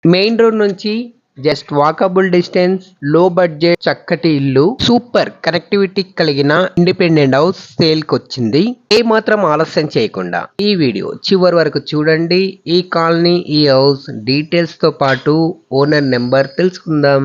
Main road నుంచి just walkable distance, లో budget, చక్కటి ఇల్లు, సూపర్ కనెక్టివిటీ కలిగిన ఇండిపెండెంట్ హౌస్ సేల్ కి వచ్చింది. ఏ మాత్రం ఆలస్యం చేయకుండా ఈ వీడియో చివరి వరకు చూడండి. ఈ కాలనీ, ఈ హౌస్ డీటెయిల్స్ తో పాటు ఓనర్ నెంబర్ తెలుసుకుందాం.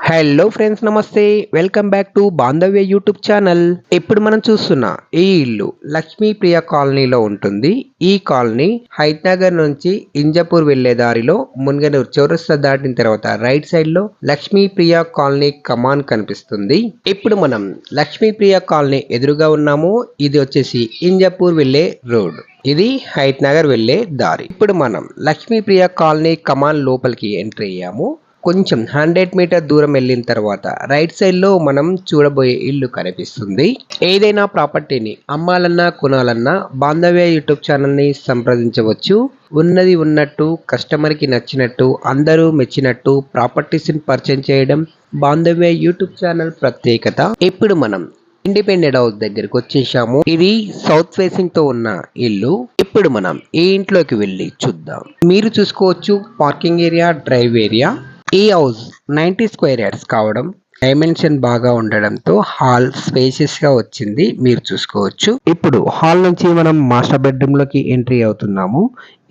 హలో ఫ్రెండ్స్, నమస్తే, welcome back to Bandhavya YouTube channel. ఇప్పుడు మనం చూస్తున్న ఈ ఇల్లు లక్ష్మీప్రియ కాలనీలో ఉంటుంది. ఈ కాలనీ హైత్ నగర్ నుంచి ఇంజపూర్ వెళ్లే దారిలో మున్గనూరు చౌరస్తా దాటిన తర్వాత రైట్ సైడ్ లో లక్ష్మీప్రియ కాలనీ కమాన్ కనిపిస్తుంది. ఇప్పుడు మనం లక్ష్మీప్రియ కాలనీ ఎదురుగా ఉన్నాము. ఇది వచ్చేసి ఇంజపూర్ వెళ్లే రోడ్. ఇది హైత్ నగర్ వెళ్లే దారి. ఇప్పుడు మనం లక్ష్మీప్రియ కాలనీ కమాన్ లోపలికి ఎంట్రీ అయ్యాము. కొంచెం 100 మీటర్ దూరం వెళ్ళిన తర్వాత రైట్ సైడ్ లో మనం చూడబోయే ఇల్లు కనిపిస్తుంది. ఏదైనా ప్రాపర్టీని అమ్మాలన్నా కొనాలన్నా బాంధవ్య యూట్యూబ్ ఛానల్ ని సంప్రదించవచ్చు. ఉన్నది ఉన్నట్టు, కస్టమర్ కి నచ్చినట్టు, అందరూ మెచ్చినట్టు ప్రాపర్టీస్ ని పరిచయం చేయడం బాంధవ్య యూట్యూబ్ ఛానల్ ప్రత్యేకత. ఇప్పుడు మనం ఇండిపెండెంట్ హౌస్ దగ్గరికి వచ్చేసాము. ఇది సౌత్ ఫేసింగ్ తో ఉన్న ఇల్లు. ఇప్పుడు మనం ఈ ఇంట్లోకి వెళ్ళి చూద్దాం. మీరు చూసుకోవచ్చు పార్కింగ్ ఏరియా, డ్రైవ్ ఏరియా. ఈ హౌస్ 90 స్క్వేర్ యార్డ్స్ కావడం, డైమెన్షన్ బాగా ఉండడంతో హాల్ స్పేషియస్ గా వచ్చింది. మీరు చూసుకోవచ్చు. ఇప్పుడు హాల్ నుంచి మనం మాస్టర్ బెడ్రూమ్ లోకి ఎంట్రీ అవుతున్నాము.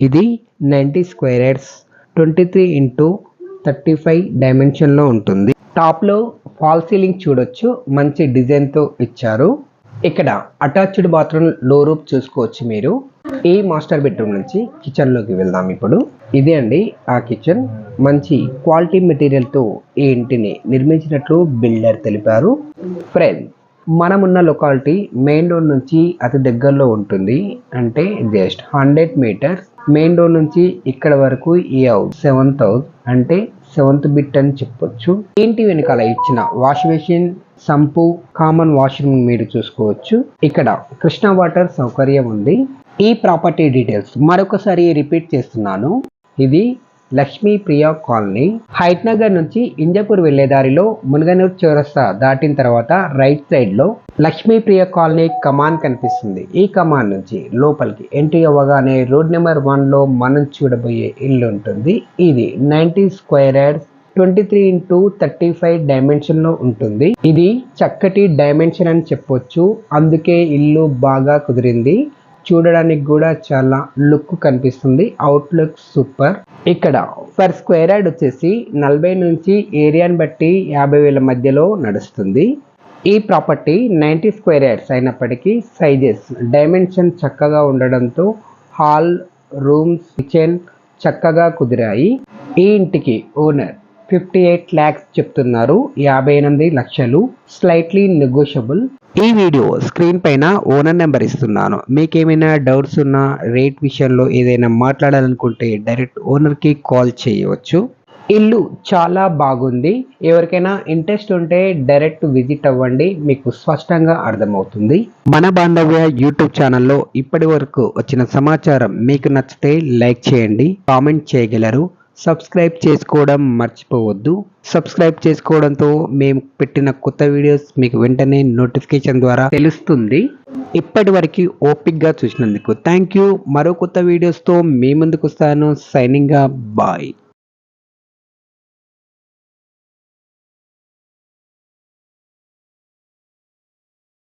ఇది 90 స్క్వేర్ యార్డ్స్ 23x35 డైమెన్షన్ లో ఉంటుంది. టాప్ లో ఫాల్ సీలింగ్ చూడొచ్చు, మంచి డిజైన్ తో ఇచ్చారు. ఇక్కడ అటాచ్డ్ బాత్రూమ్, లో రూప్ చూసుకోవచ్చు మీరు. ఈ మాస్టర్ బెడ్రూమ్ నుంచి కిచెన్ లోకి వెళ్దాం. ఇప్పుడు ఇదే అండి ఆ కిచెన్. మంచి క్వాలిటీ మెటీరియల్ తో ఈ ఇంటిని నిర్మించినట్లు బిల్డర్ తెలిపారు. ఫ్రెండ్స్, మనమున్న లొకాలిటీ మెయిన్ రోడ్ నుంచి అతి దగ్గరలో ఉంటుంది. అంటే జస్ట్ 100 మీటర్స్ మెయిన్ రోడ్ నుంచి ఇక్కడ వరకు. ఈ హౌస్ 7th హౌస్, అంటే 7th బిట్ అని చెప్పొచ్చు. ఇంటి వెనకాల ఇచ్చిన wash machine, sump, common washroom మీరు చూసుకోవచ్చు. ఇక్కడ కృష్ణా వాటర్ సౌకర్యం ఉంది. ఈ ప్రాపర్టీ డీటెయిల్స్ మరొకసారి రిపీట్ చేస్తున్నాను. ఇది లక్ష్మీప్రియ కాలనీ, హైత్ నగర్ నుంచి ఇంజపూర్ వెళ్లే దారిలో మున్గనూరు చౌరస్తా దాటిన తర్వాత రైట్ సైడ్ లో లక్ష్మీప్రియ కాలనీ కమాన్ కనిపిస్తుంది. ఈ కమాన్ నుంచి లోపలికి ఎంట్రీ అవ్వగానే రోడ్ నెంబర్ 1 లో మనం చూడబోయే ఇల్లు ఉంటుంది. ఇది 90 స్క్వేర్ యార్డ్స్ 23x35 డైమెన్షన్ లో ఉంటుంది. ఇది చక్కటి డైమెన్షన్ అని చెప్పొచ్చు. అందుకే ఇల్లు బాగా కుదిరింది. చూడడానికి కూడా చాలా లుక్ కనిపిస్తుంది. Outlook super. ఇక్కడ పర్ స్క్వేర్ యార్డ్ వచ్చేసి 40 నుంచి ఏరియాని బట్టి 50,000 మధ్యలో నడుస్తుంది. ఈ ప్రాపర్టీ 90 స్క్వేర్ యార్డ్స్ అయినప్పటికీ సైజెస్, డైమెన్షన్ చక్కగా ఉండడంతో హాల్, రూమ్స్, కిచెన్ చక్కగా కుదిరాయి. ఈ ఇంటికి ఓనర్ 58 lakhs చెప్తున్నారు. 58 లక్షలు, స్లైట్లీ నెగోషియబుల్. ఈ వీడియో స్క్రీన్ పైన ఓనర్ నెంబర్ ఇస్తున్నాను. మీకేమైనా డౌట్స్ ఉన్నా, రేట్ విషయంలో ఏదైనా మాట్లాడాలనుకుంటే డైరెక్ట్ ఓనర్ కి కాల్ చేయవచ్చు. ఇల్లు చాలా బాగుంది. ఎవరికైనా ఇంట్రెస్ట్ ఉంటే డైరెక్ట్ విజిట్ అవ్వండి, మీకు స్పష్టంగా అర్థమవుతుంది. మన బాంధవ్య యూట్యూబ్ ఛానల్లో ఇప్పటి వరకు వచ్చిన సమాచారం మీకు నచ్చితే లైక్ చేయండి, కామెంట్ చేయగలరు. సబ్స్క్రైబ్ చేసుకోవడం మర్చిపోవద్దు. సబ్స్క్రైబ్ చేసుకోవడంతో మేము పెట్టిన కొత్త వీడియోస్ మీకు వెంటనే నోటిఫికేషన్ ద్వారా తెలుస్తుంది. ఇప్పటి వరకు ఓపిక్గా చూసినందుకు థ్యాంక్ యూ. మరో కొత్త వీడియోస్తో మీ ముందుకు వస్తాను. Signing off, bye.